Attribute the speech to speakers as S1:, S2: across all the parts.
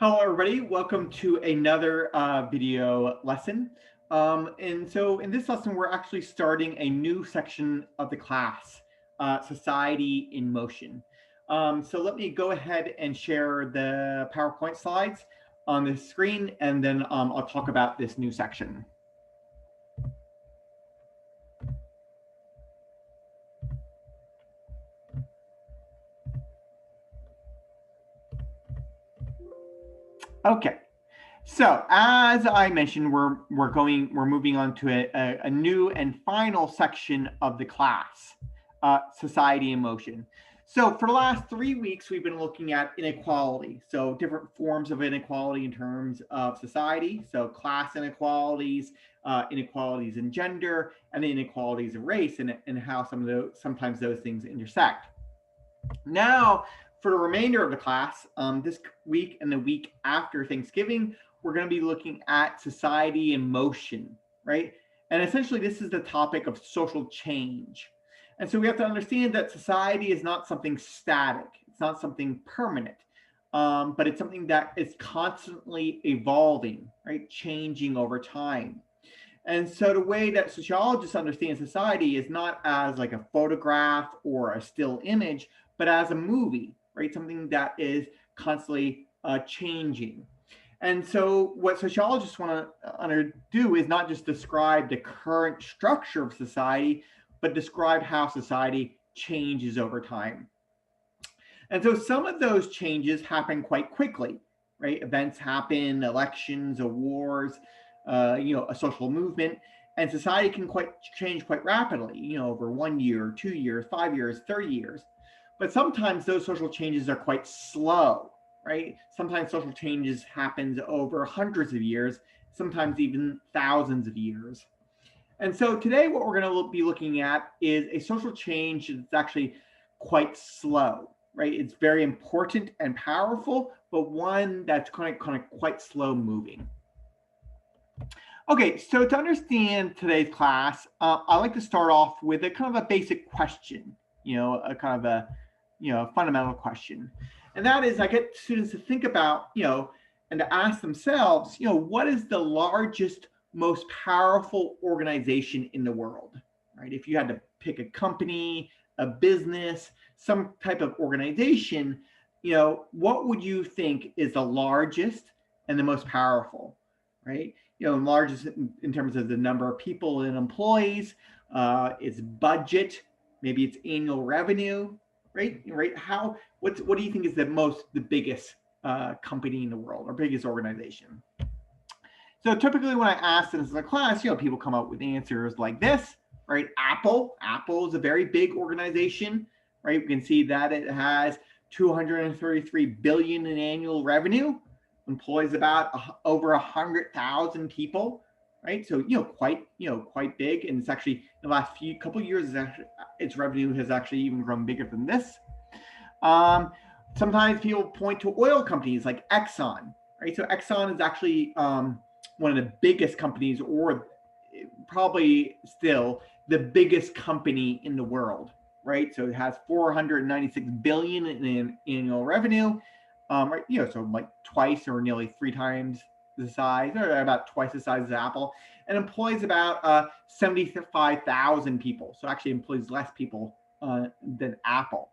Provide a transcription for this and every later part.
S1: Hello, everybody. Welcome to another video lesson. And so in this lesson, we're actually starting a new section of the class, Society in Motion. So let me go ahead and share the PowerPoint slides on the screen, and then I'll talk about this new section. Okay. So as I mentioned, we're moving on to a new and final section of the class, Society in Motion. So for the last 3 weeks, we've been looking at inequality. So different forms of inequality in terms of society. So class inequalities, inequalities in gender, and inequalities in race, and how sometimes those things intersect. Now, for the remainder of the class, this week and the week after Thanksgiving, we're going to be looking at society in motion, right? And essentially, this is the topic of social change. And so we have to understand that society is not something static. It's not something permanent, but it's something that is constantly evolving, right? Changing over time. And so the way that sociologists understand society is not as like a photograph or a still image, but as a movie, right? Something that is constantly changing. And so what sociologists want to do is not just describe the current structure of society, but describe how society changes over time. And so some of those changes happen quite quickly, right? Events happen, elections, wars, a social movement, and society can change quite rapidly, over 1 year, 2 years, 5 years, 30 years. But sometimes those social changes are quite slow, right? Sometimes social changes happens over hundreds of years, sometimes even thousands of years. And so today what we're going to be looking at is a social change that's actually quite slow, right? It's very important and powerful, but one that's kind of quite slow moving. Okay, so to understand today's class, I like to start off with a kind of a basic question, a kind of a fundamental question. And that is, I get students to think about, and to ask themselves, what is the largest, most powerful organization in the world, right? If you had to pick a company, a business, some type of organization, what would you think is the largest and the most powerful, right? Largest in terms of the number of people and employees, its budget, maybe its annual revenue, right? What do you think is the biggest company in the world or biggest organization? So typically when I ask this in a class, people come up with answers like this, right? Apple is a very big organization, right? We can see that it has 233 billion in annual revenue, employs about over 100,000 people, right? So quite big, and it's actually in the last couple of years, its revenue has actually even grown bigger than this. Sometimes people point to oil companies like Exxon, right? So Exxon is actually one of the biggest companies, or probably still the biggest company in the world, right? So it has 496 billion in annual revenue, right? So like twice or nearly 3 times the size, or about twice the size as Apple, and employs about 75,000 people. So actually employs less people than Apple,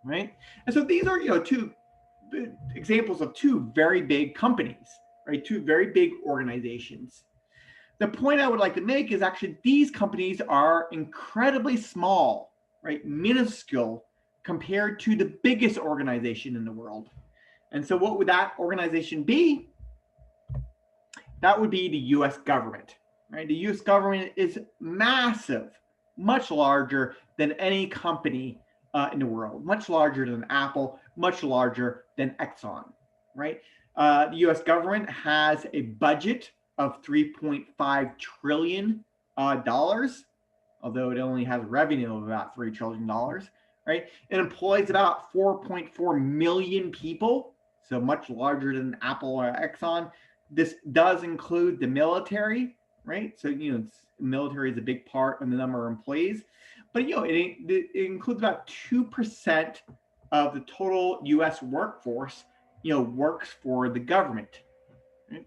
S1: right? And so these are two examples of two very big companies, right? Two very big organizations. The point I would like to make is actually these companies are incredibly small, right? Minuscule compared to the biggest organization in the world. And so what would that organization be? That would be the US government, right? The US government is massive, much larger than any company in the world, much larger than Apple, much larger than Exxon, right? The US government has a budget of $3.5 trillion, although it only has revenue of about $3 trillion, right? It employs about 4.4 million people, so much larger than Apple or Exxon. This does include the military, right? So, military is a big part of the number of employees, but, it includes about 2% of the total US workforce works for the government. Right?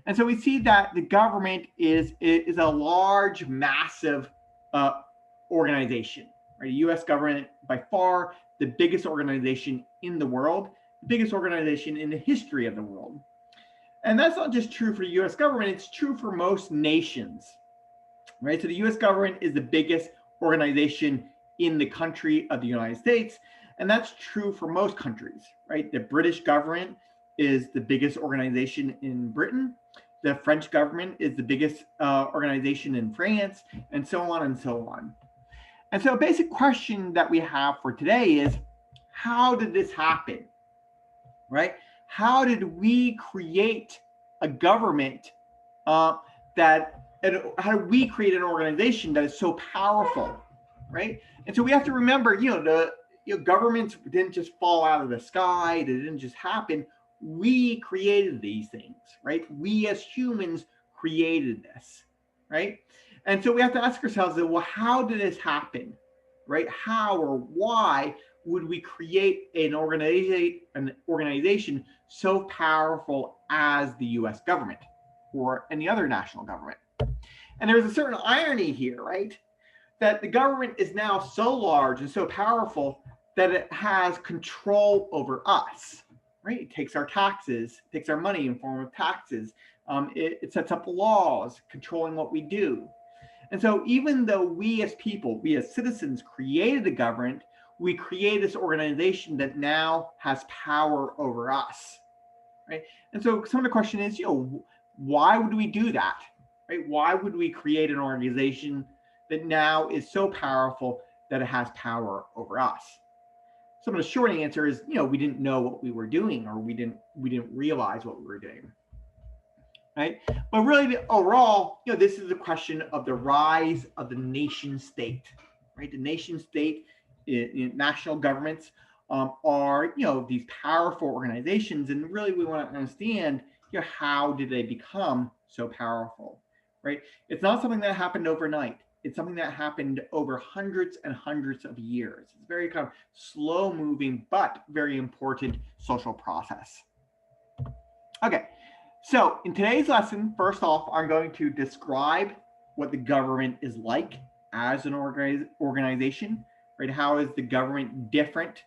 S1: And so we see that the government is a large, massive organization. Right? The U.S. government, by far the biggest organization in the world, the biggest organization in the history of the world. And that's not just true for the U.S. government; it's true for most nations. Right? So the U.S. government is the biggest organization in the country of the United States, and that's true for most countries. Right? The British government is the biggest organization in Britain. The French government is the biggest organization in France, and so on and so on. And so a basic question that we have for today is, how did this happen? Right? How did we create a government that, and how do we create an organization that is so powerful? Right? And so we have to remember, governments didn't just fall out of the sky. They didn't just happen. We created these things, right? We as humans created this, right? And so we have to ask ourselves, well, how did this happen, right? How or why would we create an organization so powerful as the U.S. government or any other national government? And there's a certain irony here, right? That the government is now so large and so powerful that it has control over us. Right? It takes our taxes, takes our money in form of taxes. It sets up laws controlling what we do. And so even though we as people, we as citizens created the government, we create this organization that now has power over us. Right? And so some of the question is, why would we do that? Right? Why would we create an organization that now is so powerful that it has power over us? Some of the short answer is, we didn't know what we were doing, or we didn't realize what we were doing, right? But really, overall, this is a question of the rise of the nation state, right? The nation state, national governments are, these powerful organizations, and really we want to understand, how did they become so powerful, right? It's not something that happened overnight. It's something that happened over hundreds and hundreds of years. It's very kind of slow moving, but very important social process. Okay, so in today's lesson, first off, I'm going to describe what the government is like as an organization, right? How is the government different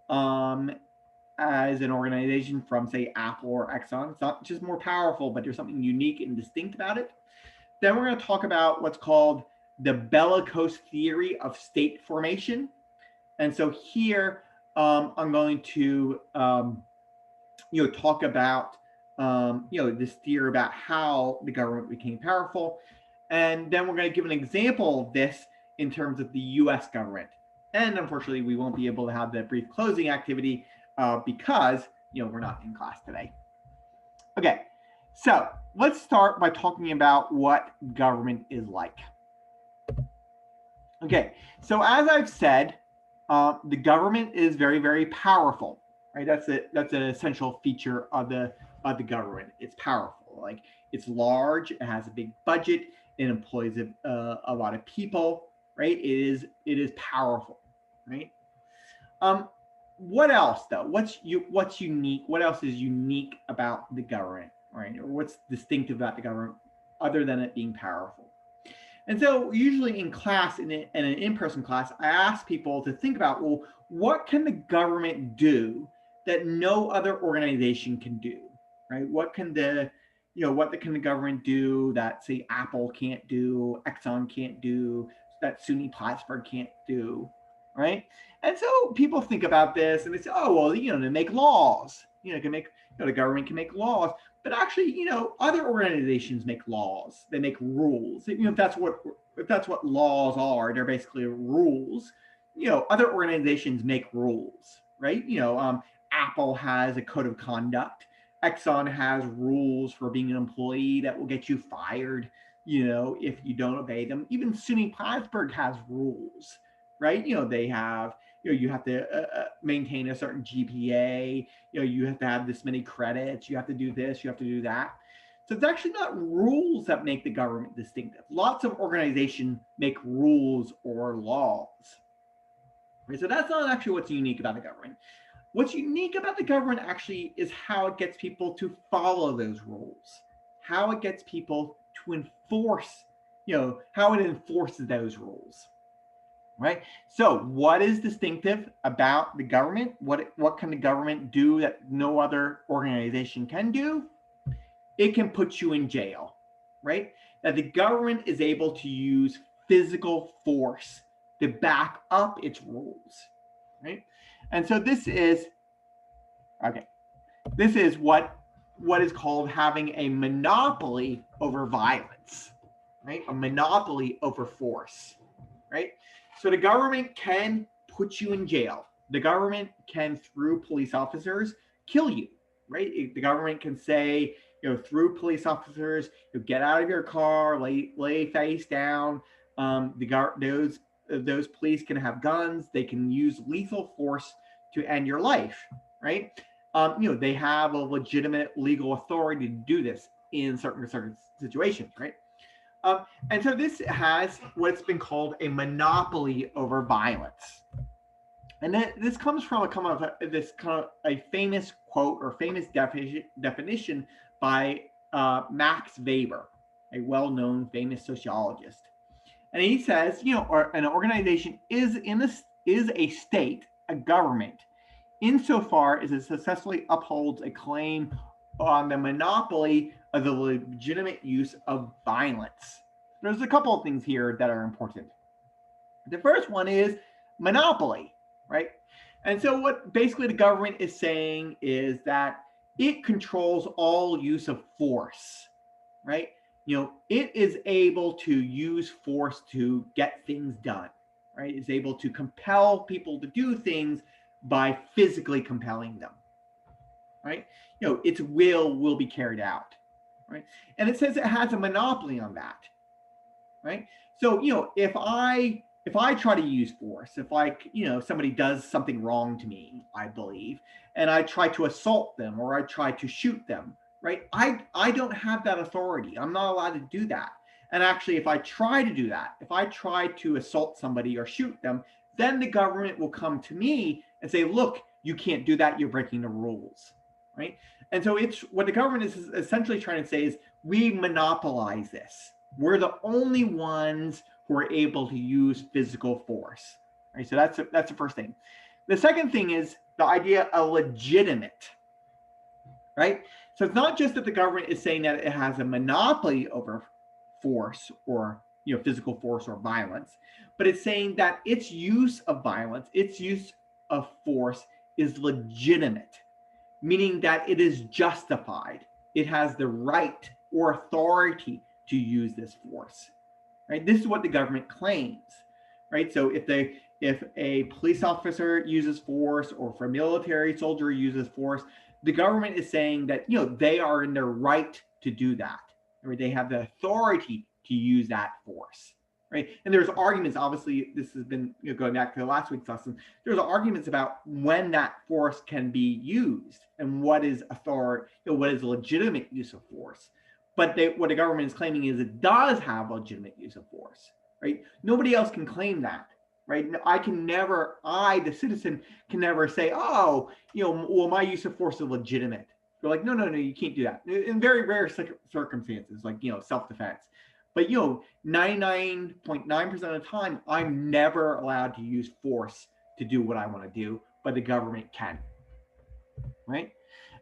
S1: as an organization from, say, Apple or Exxon? It's not just more powerful, but there's something unique and distinct about it. Then we're going to talk about what's called the Bellicose Theory of state formation. And so here I'm going to talk about this theory about how the government became powerful. And then we're going to give an example of this in terms of the US government. And unfortunately, we won't be able to have the brief closing activity because we're not in class today. Okay, so let's start by talking about what government is like. Okay, so as I've said, the government is very, very powerful, right? That's an essential feature of the government. It's powerful, like it's large, it has a big budget, it employs a lot of people, right? It is powerful, right? What else though? What's unique? What else is unique about the government, right? Or what's distinctive about the government other than it being powerful? And so usually in class, in an in-person class, I ask people to think about, well, what can the government do that no other organization can do, right? What can the government do that, say, Apple can't do, Exxon can't do, that SUNY Plattsburgh can't do, right? And so people think about this and they say, oh, well, they make laws, the government can make laws. But actually, other organizations make laws. They make rules. If that's what laws are, they're basically rules. Other organizations make rules, right? Apple has a code of conduct. Exxon has rules for being an employee that will get you fired, if you don't obey them. Even SUNY Plattsburgh has rules, right? They have. You have to maintain a certain GPA, you have to have this many credits, you have to do this, you have to do that. So it's actually not rules that make the government distinctive. Lots of organizations make rules or laws. Right? So that's not actually what's unique about the government. What's unique about the government actually is how it gets people to follow those rules, how it gets people to enforce, how it enforces those rules, right? So what is distinctive about the government? What can the government do that no other organization can do? It can put you in jail, right? That the government is able to use physical force to back up its rules, right? And so this is what is called having a monopoly over violence, right? A monopoly over force, right? So the government can put you in jail. The government can, through police officers, kill you, right? The government can say, through police officers, get out of your car, lay face down. Those police can have guns. They can use lethal force to end your life, right? They have a legitimate legal authority to do this in certain situations, right? And so this has what's been called a monopoly over violence. And this comes from a famous quote or famous definition by Max Weber, a well-known famous sociologist. And he says, an organization is a state, a government, insofar as it successfully upholds a claim on the monopoly of the legitimate use of violence. There's a couple of things here that are important. The first one is monopoly, right? And so what basically the government is saying is that it controls all use of force, right? It is able to use force to get things done, right? It's able to compel people to do things by physically compelling them, right? Its will be carried out, right? And it says it has a monopoly on that, right? So, if I try to use force, if somebody does something wrong to me, I believe, and I try to assault them or I try to shoot them, right? I don't have that authority. I'm not allowed to do that. And actually, if I try to do that, if I try to assault somebody or shoot them, then the government will come to me and say, look, you can't do that. You're breaking the rules, right? And so it's what the government is essentially trying to say is we monopolize this. We're the only ones who are able to use physical force, right? So that's the first thing. The second thing is the idea of legitimate, right? So it's not just that the government is saying that it has a monopoly over force or physical force or violence, but it's saying that its use of violence, its use of force is legitimate, meaning that it is justified. It has the right or authority to use this force, right? This is what the government claims, right? So if a police officer uses force or if a military soldier uses force, the government is saying that, they are in their right to do that, right? They have the authority to use that force, right? And there's arguments, obviously, this has been going back to the last week's lesson, there's arguments about when that force can be used and what is what is legitimate use of force. But what the government is claiming is it does have legitimate use of force, right? Nobody else can claim that, right? The citizen can never say, well, my use of force is legitimate. They're like, no, you can't do that. In very rare circumstances, like, self-defense. But, 99.9% of the time, I'm never allowed to use force to do what I want to do, but the government can, right?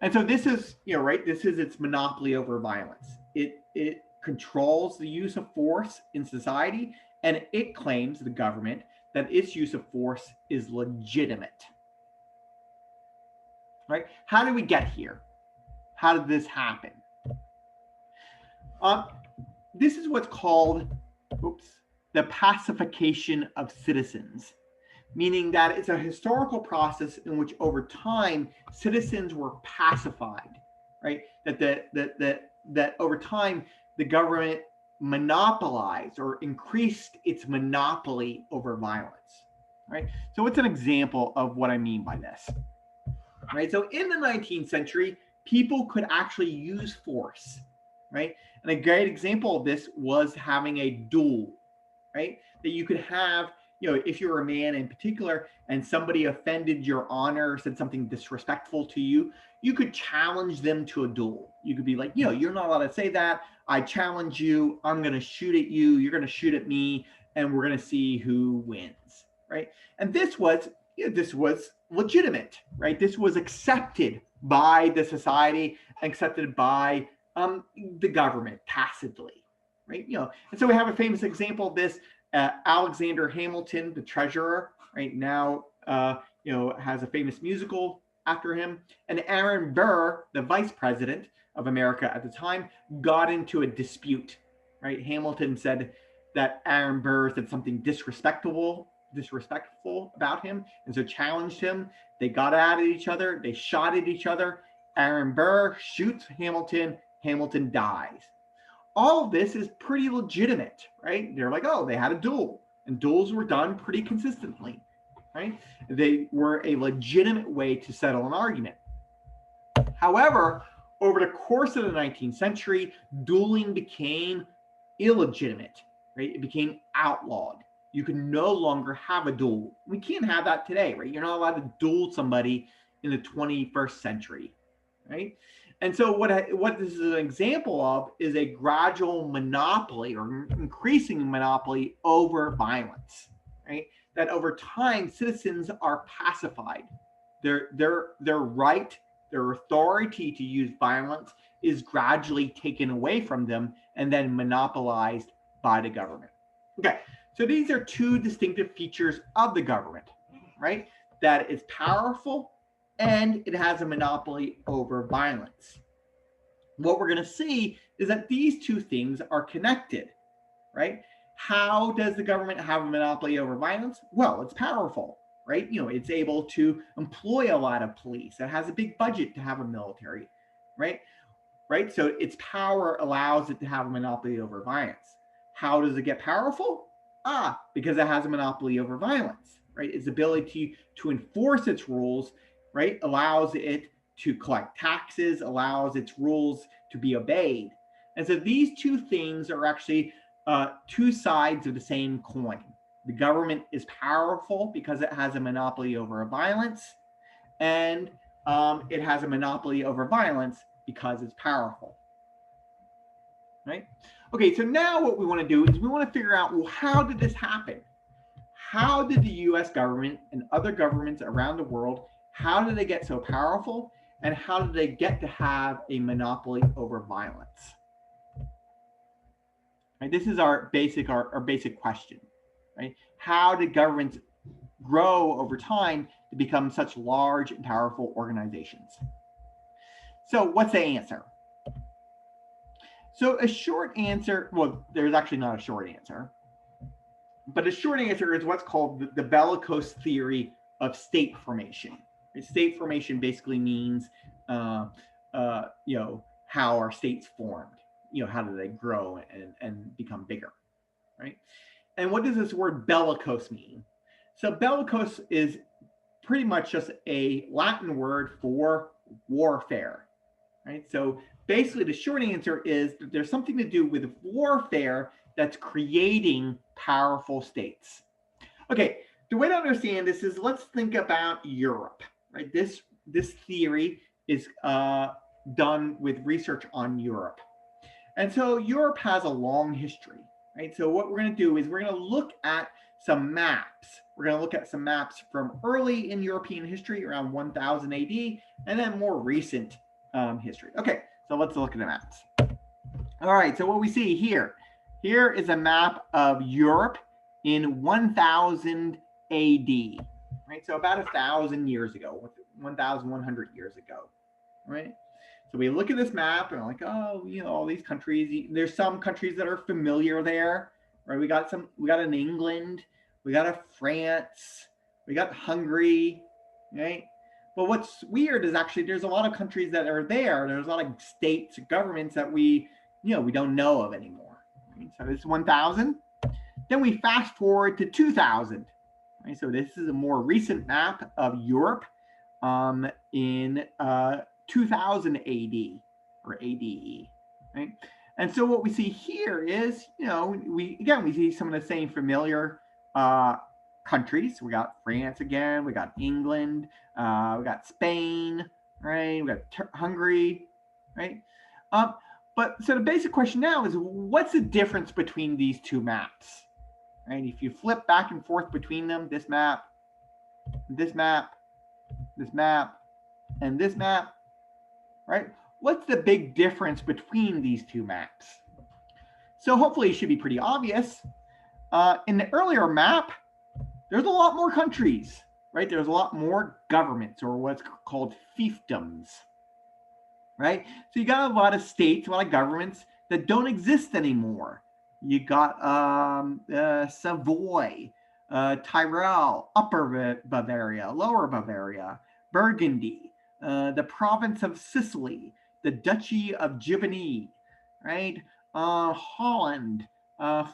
S1: And so this is, right, this is its monopoly over violence. It controls the use of force in society, and it claims, the government, that its use of force is legitimate, right? How did we get here? How did this happen? This is what's called, the pacification of citizens, meaning that it's a historical process in which over time citizens were pacified, right? That over time the government monopolized or increased its monopoly over violence, right? So what's an example of what I mean by this, right? So in the 19th century, people could actually use force, right? And a great example of this was having a duel, right? That you could have, if you're a man in particular and somebody offended your honor, said something disrespectful to you, you could challenge them to a duel. You could be like, you're not allowed to say that. I challenge you. I'm going to shoot at you. You're going to shoot at me, and we're going to see who wins, right? And this was legitimate, right? This was accepted by the society, accepted by the government tacitly, right? And so we have a famous example of this. Alexander Hamilton, the treasurer, right now, has a famous musical after him, and Aaron Burr, the vice president of America at the time, got into a dispute, right? Hamilton said that Aaron Burr said something disrespectful about him, and so challenged him. They got at each other. They shot at each other. Aaron Burr shoots Hamilton. Hamilton dies. All of this is pretty legitimate, right? They're like, they had a duel, and duels were done pretty consistently, right? They were a legitimate way to settle an argument. However, over the course of the 19th century, dueling became illegitimate, right? It became outlawed. You can no longer have a duel. We can't have that today, right? You're not allowed to duel somebody in the 21st century, right? And so what this is an example of is a gradual monopoly or increasing monopoly over violence, right? That over time, citizens are pacified. Their right, their authority to use violence is gradually taken away from them and then monopolized by the government. Okay, so these are two distinctive features of the government, right? That it's powerful and it has a monopoly over violence. What we're going to see is that these two things are connected, right? How does the government have a monopoly over violence? Well, it's powerful, right? It's able to employ a lot of police. It has a big budget to have a military, right? So its power allows it to have a monopoly over violence. How does it get powerful? Because it has a monopoly over violence, right? Its ability to enforce its rules, right, allows it to collect taxes, allows its rules to be obeyed. And so these two things are actually two sides of the same coin. The government is powerful because it has a monopoly over violence, and it has a monopoly over violence because it's powerful, right? Okay, so now what we want to do is we want to figure out, well, how did this happen? How did the US government and other governments around the world, how did they get so powerful? And how did they get to have a monopoly over violence? Right, this is our basic question, right? How did governments grow over time to become such large and powerful organizations? So what's the answer? So a short answer, well, there's actually not a short answer, but a short answer is what's called the Bellicose Theory of state formation. State formation basically means, how are states formed? How do they grow and become bigger, right? And what does this word bellicose mean? So bellicose is pretty much just a Latin word for warfare, right? So basically the short answer is that there's something to do with warfare that's creating powerful states. Okay, the way to understand this is, let's think about Europe, right? This theory is done with research on Europe. And so Europe has a long history, right? So what we're going to do is we're going to look at some maps. We're going to look at some maps from early in European history, around 1000 AD, and then more recent history. Okay, so let's look at the maps. All right, so what we see here is a map of Europe in 1000 AD, right? So about 1,000 years ago, 1,100 years ago, right? So we look at this map and we're like, all these countries, there's some countries that are familiar there, right? We got in England, we got a France, we got Hungary, right? But what's weird is actually there's a lot of countries that are there. There's a lot of states, governments that we don't know of anymore. Right? So this is 1000. Then we fast forward to 2000. Right? So this is a more recent map of Europe in 2000 AD or ADE, right? And so what we see here is, we see some of the same familiar countries. We got France again, we got England, we got Spain, right? We got Hungary, right? But so the basic question now is, what's the difference between these two maps, right? If you flip back and forth between them, this map, this map, this map, and this map, right? What's the big difference between these two maps? So hopefully it should be pretty obvious. In the earlier map, there's a lot more countries, right? There's a lot more governments, or what's called fiefdoms, right? So you got a lot of states, a lot of governments that don't exist anymore. You got Savoy, Tyrol, Upper Bavaria, Lower Bavaria, Burgundy, the province of Sicily, the Duchy of Giverny, right? Holland,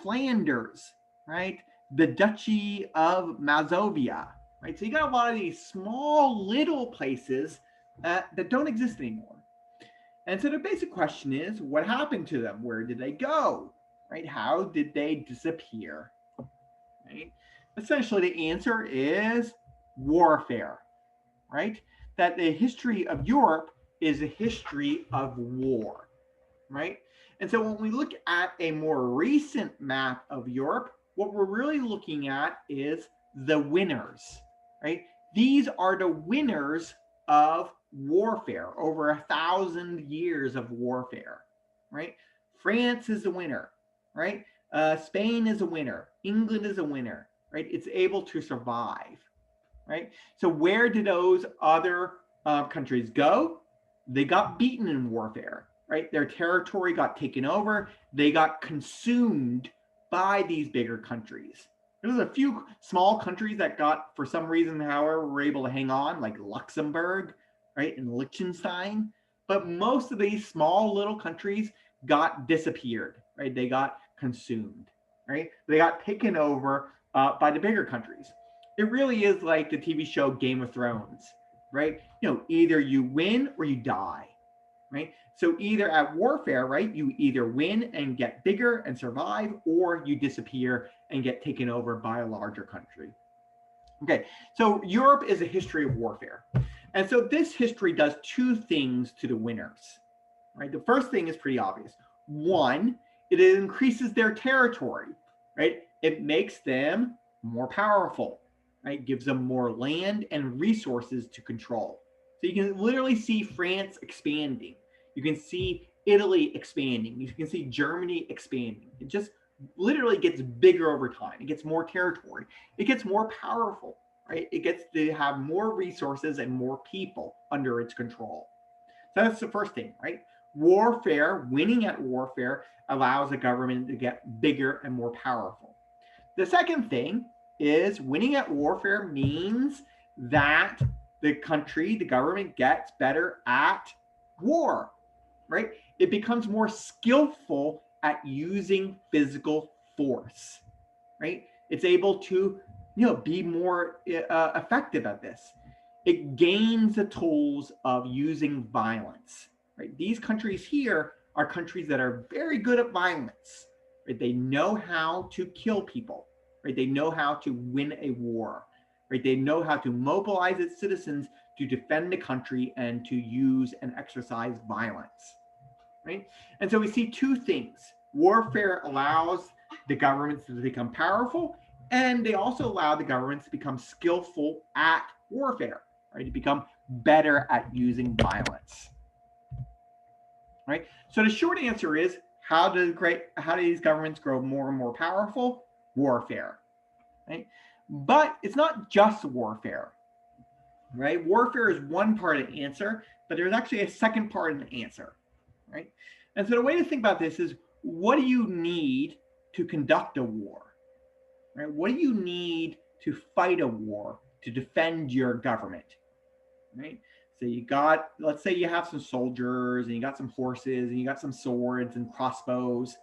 S1: Flanders, right? The Duchy of Mazovia, right? So you got a lot of these small little places that don't exist anymore. And so the basic question is, what happened to them? Where did they go? Right? How did they disappear? Right? Essentially, the answer is warfare, right? That the history of Europe is a history of war, right? And so when we look at a more recent map of Europe, what we're really looking at is the winners, right? These are the winners of warfare, over 1,000 years of warfare, right? France is a winner, right? Spain is a winner. England is a winner, right? It's able to survive, right? So where did those other countries go? They got beaten in warfare, right? Their territory got taken over. They got consumed by these bigger countries. There's a few small countries that got, for some reason, however, were able to hang on, like Luxembourg, right, and Liechtenstein. But most of these small little countries got disappeared, right? They got consumed, right? They got taken over by the bigger countries. It really is like the TV show Game of Thrones, right? You know, either you win or you die, right? So either at warfare, right, you either win and get bigger and survive, or you disappear and get taken over by a larger country. Okay, so Europe is a history of warfare. And so this history does two things to the winners, right? The first thing is pretty obvious. One, it increases their territory, right? It makes them more powerful, right? Gives them more land and resources to control. So you can literally see France expanding. You can see Italy expanding. You can see Germany expanding. It just literally gets bigger over time. It gets more territory. It gets more powerful, right? It gets to have more resources and more people under its control. So that's the first thing, right? Warfare, winning at warfare, allows a government to get bigger and more powerful. The second thing is winning at warfare means that the country, the government, gets better at war, right? It becomes more skillful at using physical force, right? It's able to, be more effective at this. It gains the tools of using violence, right? These countries here are countries that are very good at violence, right? They know how to kill people, right? They know how to win a war, right? They know how to mobilize its citizens to defend the country and to use and exercise violence, right? And so we see two things. Warfare allows the governments to become powerful, and they also allow the governments to become skillful at warfare, right? To become better at using violence, right? So the short answer is, how do these governments grow more and more powerful? Warfare, right? But it's not just warfare, right? Warfare is one part of the answer, but there's actually a second part of the answer, right? And so the way to think about this is, what do you need to conduct a war, right? What do you need to fight a war, to defend your government, right? So you got, let's say you have some soldiers and you got some horses and you got some swords and crossbows,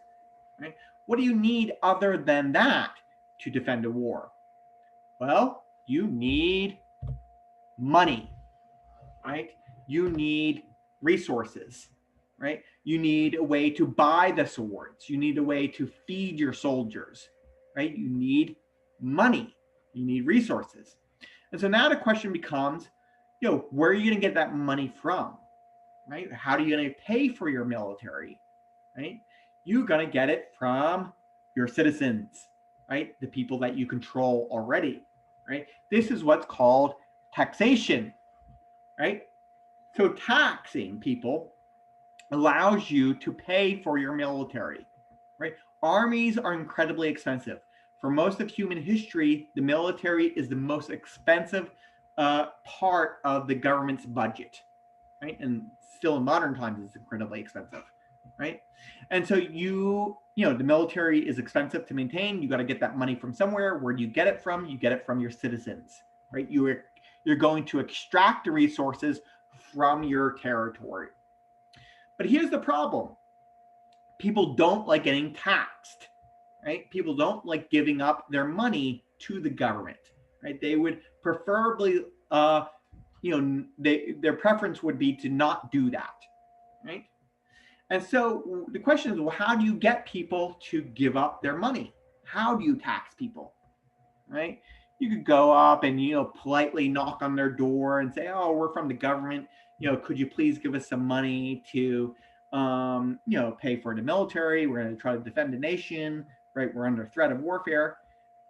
S1: right? What do you need other than that to defend a war? Well, you need money, right? You need resources, right? You need a way to buy the swords. You need a way to feed your soldiers, right? You need money, You need resources. And so now the question becomes, where are you going to get that money from, right? How are you going to pay for your military, right? You're going to get it from your citizens, right? The people that you control already, right? This is what's called taxation, right? So taxing people allows you to pay for your military, right? Armies are incredibly expensive. For most of human history, the military is the most expensive part of the government's budget, right? And still in modern times, it's incredibly expensive, right? And so the military is expensive to maintain. You got to get that money from somewhere. Where do you get it from? You get it from your citizens, right? You're going to extract the resources from your territory. But here's the problem. People don't like getting taxed, right? People don't like giving up their money to the government, right? They would preferably, their preference would be to not do that, right? And so the question is, well, how do you get people to give up their money? How do you tax people, right? You could go up and, politely knock on their door and say, oh, we're from the government. Could you please give us some money to, pay for the military? We're going to try to defend the nation, right? We're under threat of warfare.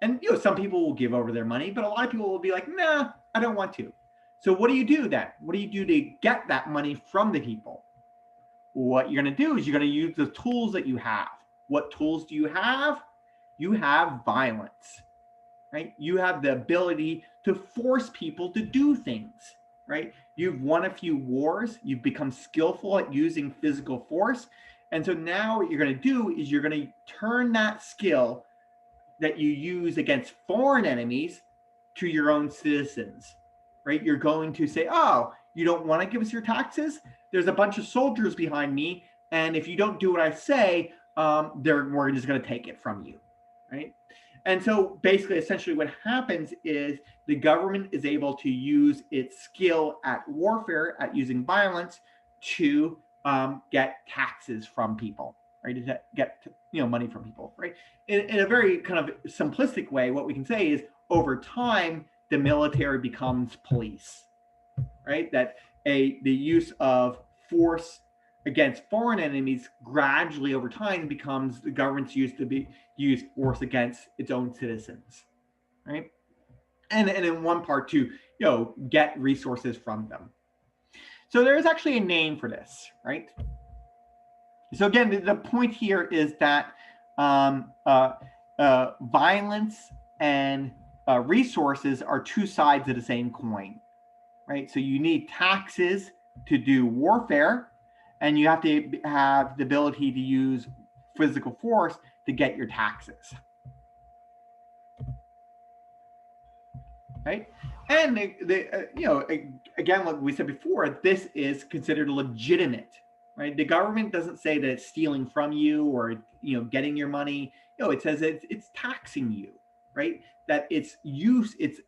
S1: And, some people will give over their money, but a lot of people will be like, nah, I don't want to. So what do you do then? What do you do to get that money from the people? What you're going to do is you're going to use the tools that you have. What tools do you have? You have violence, right? You have the ability to force people to do things, right? You've won a few wars. You've become skillful at using physical force. And so now what you're going to do is you're going to turn that skill that you use against foreign enemies to your own citizens, right? You're going to say, oh, you don't want to give us your taxes? There's a bunch of soldiers behind me. And if you don't do what I say, we're just going to take it from you, right? And so basically, essentially what happens is the government is able to use its skill at warfare, at using violence, to get taxes from people, right? To get money from people, right? In a very kind of simplistic way, what we can say is over time, the military becomes police, right? That the use of force against foreign enemies gradually over time becomes the government's used to use force against its own citizens, right? And in one part to get resources from them. So there is actually a name for this, right? So again, the point here is that violence and resources are two sides of the same coin, right? So you need taxes to do warfare, and you have to have the ability to use physical force to get your taxes, right? And again, like we said before, this is considered legitimate, right? The government doesn't say that it's stealing from you or getting your money. It says it's taxing you, right? That its use, its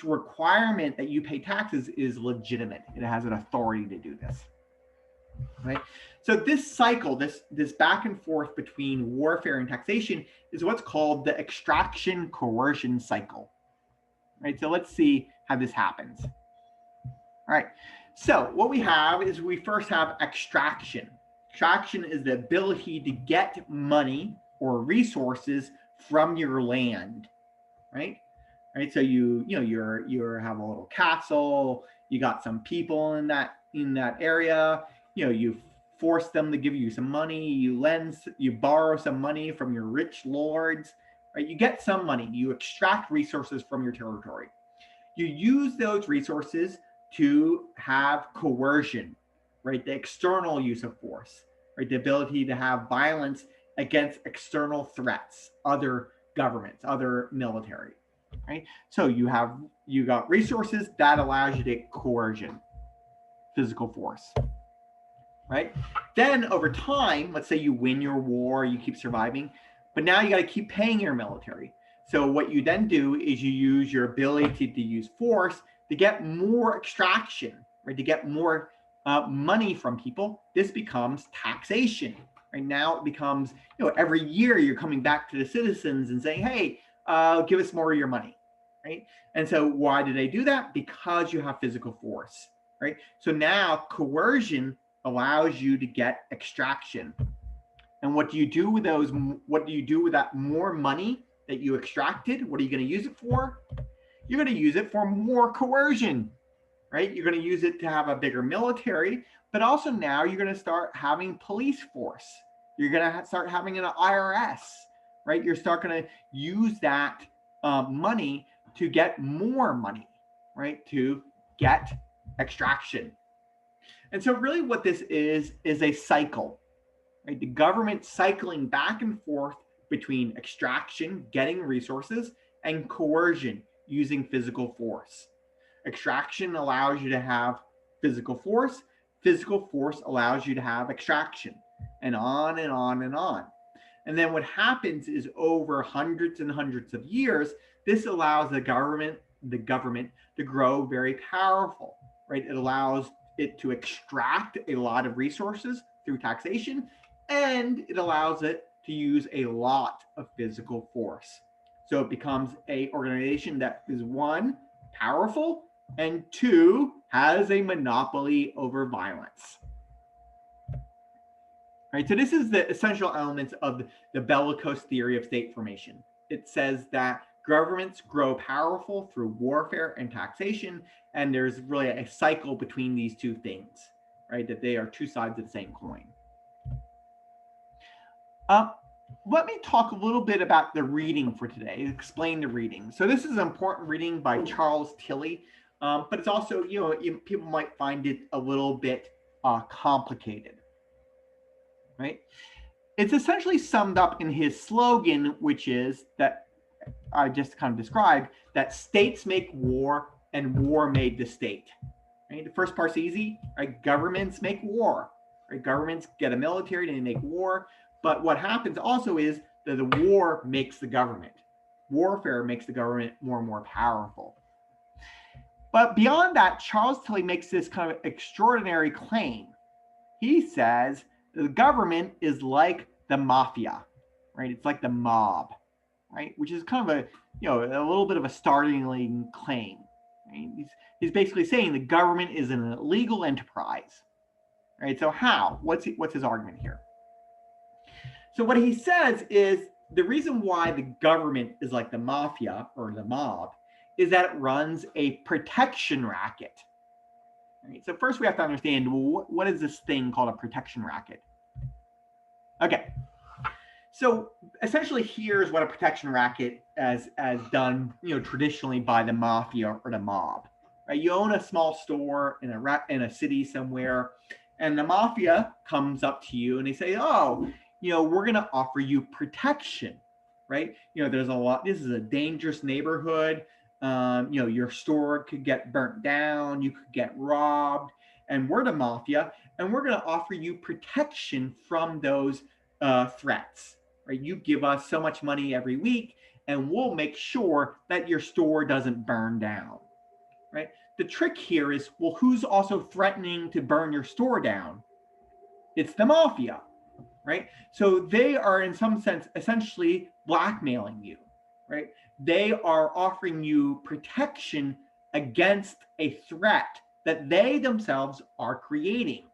S1: requirement that you pay taxes is legitimate. It has an authority to do this, right? So this cycle, this back and forth between warfare and taxation is what's called the extraction coercion cycle, right? So let's see how this happens. All right. So what we have is we first have extraction. Extraction is the ability to get money or resources from your land, right? Right. So you have a little castle. You got some people in that area. You force them to give you some money. You borrow some money from your rich lords. Right. You get some money. You extract resources from your territory. You use those resources to have coercion, right? The external use of force, right? The ability to have violence against external threats, other governments, other military, right? So you got resources that allows you to get coercion, physical force, right? Then over time, let's say you win your war, you keep surviving, but now you got to keep paying your military. So what you then do is you use your ability to use force to get more extraction, right? To get more money from people. This becomes taxation, right? Now it becomes, every year you're coming back to the citizens and saying, hey, give us more of your money, right? And so why do they do that? Because you have physical force, right? So now coercion allows you to get extraction. And what do you do with those? What do you do with that more money that you extracted? What are you going to use it for? You're going to use it for more coercion, right? You're going to use it to have a bigger military, but also now you're going to start having police force. You're going to start having an IRS, right? You're start going to use that money to get more money, right? To get extraction. And so really what this is a cycle, right? The government cycling back and forth between extraction, getting resources, and coercion, using physical force. Extraction allows you to have physical force. Physical force allows you to have extraction, and on and on and on. And then what happens is over hundreds and hundreds of years, this allows the government to grow very powerful, right? It allows it to extract a lot of resources through taxation, and it allows it to use a lot of physical force. So it becomes an organization that is, one, powerful, and two, has a monopoly over violence. Right, so this is the essential elements of the Bellicose theory of state formation. It says that governments grow powerful through warfare and taxation, and there's really a cycle between these two things, right? That they are two sides of the same coin. Let me talk a little bit about the reading for today, explain the reading. So this is an important reading by Charles Tilly, but it's also, people might find it a little bit complicated. Right? It's essentially summed up in his slogan, which is that I just kind of described, that states make war and war made the state. Right? The first part's easy, right? Governments make war, right? Governments get a military and they make war. But what happens also is that the war makes the government. Warfare makes the government more and more powerful. But beyond that, Charles Tilly makes this kind of extraordinary claim. He says the government is like the mafia, right? It's like the mob, right? Which is kind of a little bit of a startling claim. Right? He's basically saying the government is an illegal enterprise, right? So how? What's his argument here? So what he says is the reason why the government is like the mafia or the mob is that it runs a protection racket. Right? So first we have to understand, well, what is this thing called a protection racket? Okay, so essentially here's what a protection racket as done, traditionally by the mafia or the mob. Right? You own a small store in a city somewhere, and the mafia comes up to you and they say, oh, we're going to offer you protection, right? There's a lot. This is a dangerous neighborhood. Your store could get burnt down, you could get robbed, and we're the mafia, and we're going to offer you protection from those threats, right? You give us so much money every week, and we'll make sure that your store doesn't burn down, right? The trick here is, well, who's also threatening to burn your store down? It's the mafia, right? So they are, in some sense, essentially blackmailing you, right? They are offering you protection against a threat that they themselves are creating.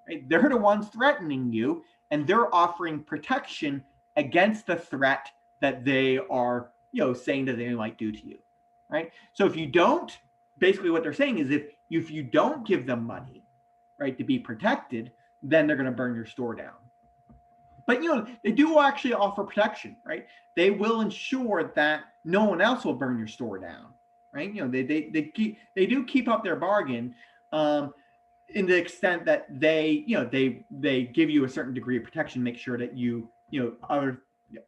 S1: Right? They're the ones threatening you, and they're offering protection against the threat that they are, saying that they might do to you. Right? So if you don't, basically what they're saying is if you don't give them money, right, to be protected, then they're going to burn your store down. But they do actually offer protection, right? They will ensure that no one else will burn your store down, right? They do keep up their bargain, in the extent that they give you a certain degree of protection, make sure that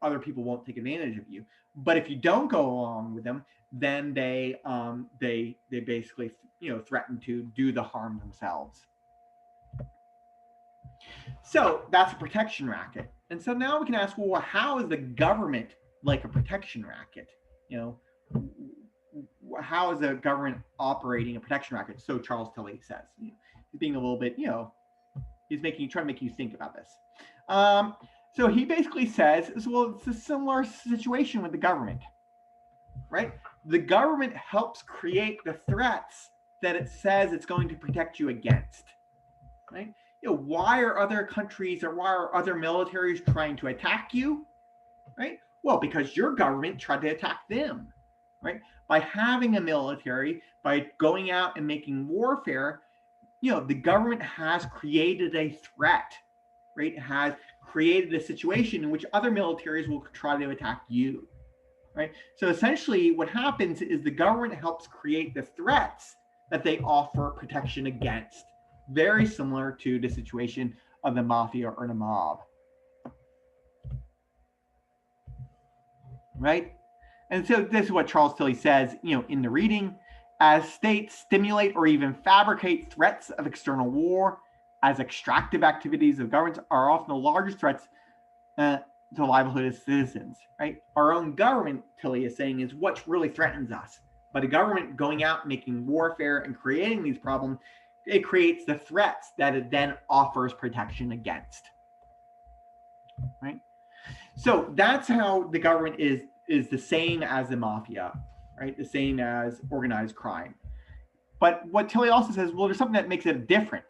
S1: other people won't take advantage of you. But if you don't go along with them, then they basically threaten to do the harm themselves. So that's a protection racket. And so now we can ask, well, how is the government like a protection racket? How is the government operating a protection racket? So Charles Tilly says, he's being a little bit, he's trying to make you think about this. So he basically says, well, it's a similar situation with the government, right? The government helps create the threats that it says it's going to protect you against, right? Why are other countries or why are other militaries trying to attack you, right? Well, because your government tried to attack them, right? By having a military, by going out and making warfare, the government has created a threat, right? It has created a situation in which other militaries will try to attack you, right? So essentially what happens is the government helps create the threats that they offer protection against. Very similar to the situation of the mafia or the mob, right? And so this is what Charles Tilly says, in the reading. As states stimulate or even fabricate threats of external war, as extractive activities of governments are often the largest threats to the livelihood of citizens, right? Our own government, Tilly is saying, is what really threatens us. But a government going out, making warfare and creating these problems, it creates the threats that it then offers protection against, right? So that's how the government is the same as the mafia, right? The same as organized crime. But what Tilly also says, well, there's something that makes it different.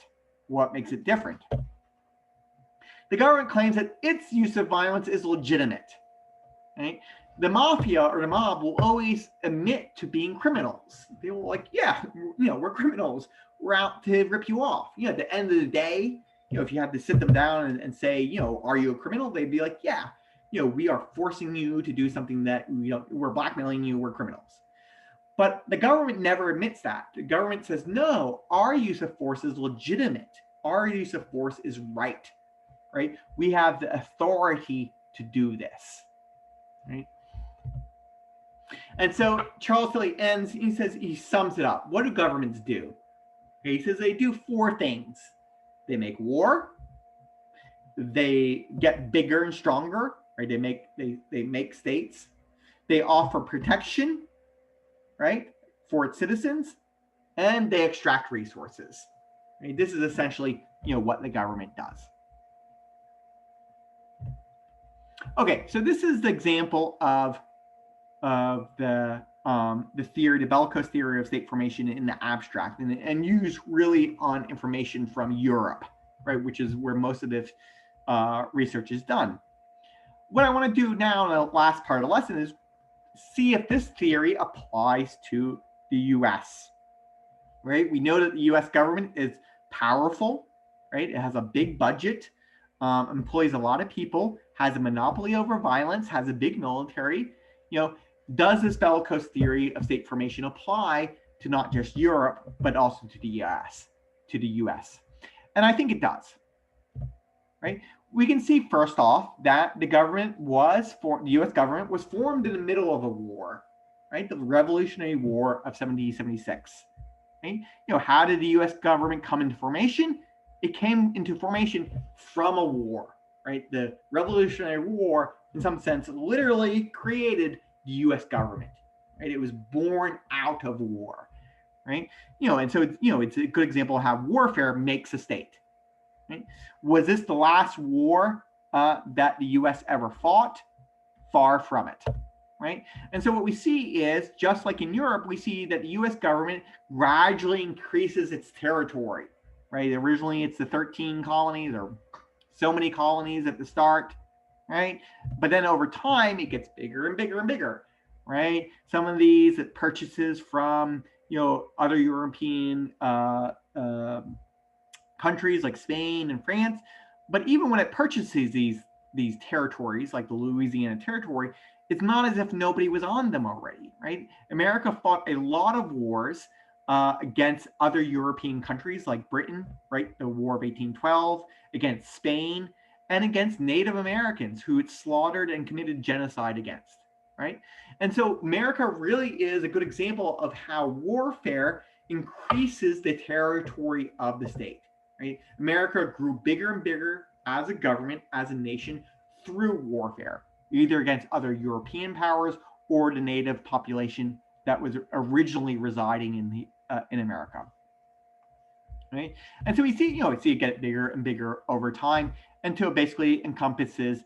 S1: What makes it different? The government claims that its use of violence is legitimate, right? The mafia or the mob will always admit to being criminals. They will yeah, we're criminals. We're out to rip you off. At the end of the day, if you had to sit them down and say, are you a criminal? They'd be like, yeah, we are forcing you to do something that we're blackmailing you. We're criminals. But the government never admits that. The government says, no, our use of force is legitimate. Our use of force is right. We have the authority to do this, right? And so Charles Tilly ends, he sums it up. What do governments do? He says they do 4 things. They make war, they get bigger and stronger, right? They make states, they offer protection, right, for its citizens, and they extract resources. Right? This is essentially, what the government does. Okay, so this is the example of the theory, the Bellicose theory of state formation in the abstract, and used really on information from Europe, right, which is where most of this research is done. What I want to do now in the last part of the lesson is see if this theory applies to the U.S. Right? We know that the U.S. government is powerful, right? It has a big budget, employs a lot of people, has a monopoly over violence, has a big military. Does this Bellicose theory of state formation apply to not just Europe, but also to the U.S.? And I think it does. Right? We can see first off that the U.S. government was formed in the middle of a war, right? The Revolutionary War of 1776. Right? How did the U.S. government come into formation? It came into formation from a war, right? The Revolutionary War, in some sense, literally created the U.S. government, right? It was born out of war, right? And so it's a good example of how warfare makes a state. Right? Was this the last war that the U.S. ever fought? Far from it, right? And so what we see is, just like in Europe, we see that the U.S. government gradually increases its territory, right? Originally, it's the 13 colonies or so many colonies at the start, right? But then over time, it gets bigger and bigger and bigger, right? Some of these it purchases from, other European countries like Spain and France. But even when it purchases these territories, like the Louisiana Territory, it's not as if nobody was on them already, right? America fought a lot of wars against other European countries like Britain, right? The War of 1812, against Spain, and against Native Americans who it slaughtered and committed genocide against, right? And so America really is a good example of how warfare increases the territory of the state. Right? America grew bigger and bigger as a government, as a nation, through warfare, either against other European powers or the native population that was originally residing in America. Right? And so we see it get bigger and bigger over time until it basically encompasses,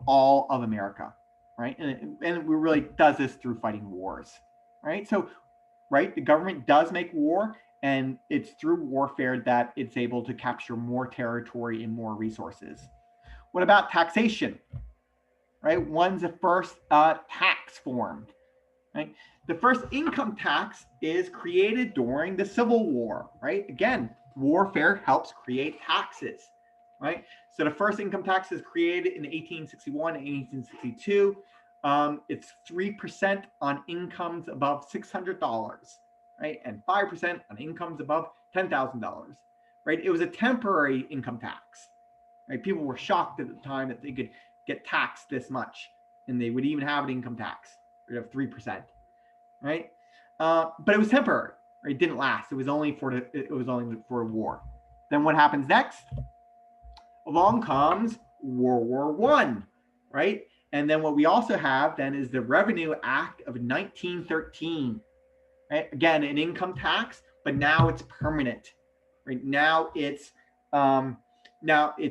S1: all of America. right? And it really does this through fighting wars, right? So, right, the government does make war, and it's through warfare that it's able to capture more territory and more resources. What about taxation? Right, when's the first tax formed? Right, the first income tax is created during the Civil War. Right, again, warfare helps create taxes. Right, so the first income tax is created in 1861 and 1862. It's 3% on incomes above $600, right, and 5% on incomes above $10,000. Right, it was a temporary income tax. Right, people were shocked at the time that they could get taxed this much, and they would even have an income tax rate of 3%, right? But it was temporary. Right? It didn't last. It was only for a war. Then what happens next? Along comes World War I, right? And then what we also have then is the Revenue Act of 1913. Right? Again, an income tax, but now it's permanent. Right? Now it's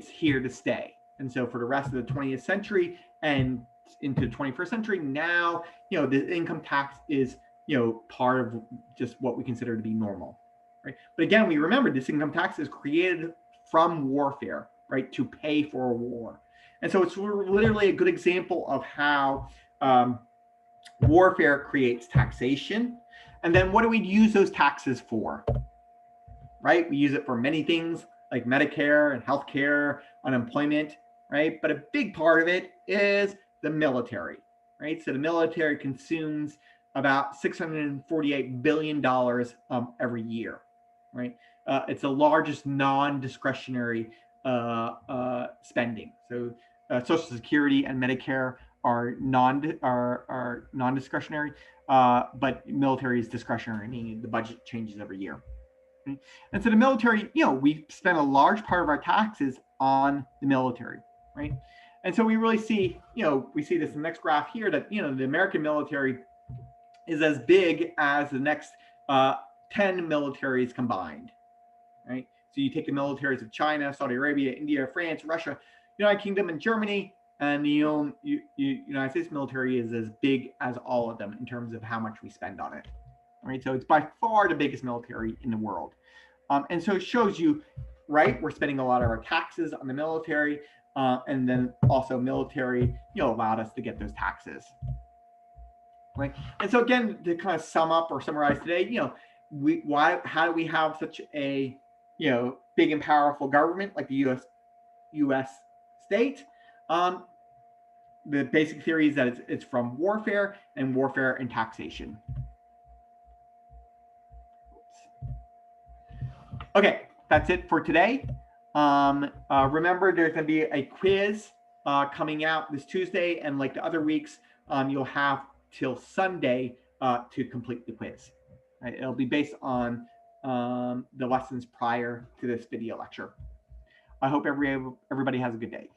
S1: here to stay. And so for the rest of the 20th century and into the 21st century, now, the income tax is, part of just what we consider to be normal, right? But again, we remember this income tax is created from warfare, right, to pay for a war. And so it's literally a good example of how warfare creates taxation. And then what do we use those taxes for? Right? We use it for many things like Medicare and healthcare, unemployment, right? But a big part of it is the military, right? So the military consumes about $648 billion every year, right? It's the largest non-discretionary spending. So Social Security and Medicare are non-discretionary, but military is discretionary, meaning the budget changes every year. And so the military, we spend a large part of our taxes on the military, right? And so we really see, we see this in the next graph here that, the American military is as big as the next 10 militaries combined, right? So you take the militaries of China, Saudi Arabia, India, France, Russia, United Kingdom, and Germany, and the United States military is as big as all of them in terms of how much we spend on it. Right, so it's by far the biggest military in the world, and so it shows you, right, we're spending a lot of our taxes on the military, and then also military, allowed us to get those taxes, right? And so again, to kind of sum up or summarize today, how do we have such a big and powerful government like the U.S. state? The basic theory is that it's from warfare and taxation. Okay, that's it for today. Remember, there's going to be a quiz coming out this Tuesday, and like the other weeks, you'll have till Sunday to complete the quiz. Right? It'll be based on the lessons prior to this video lecture. I hope everybody has a good day.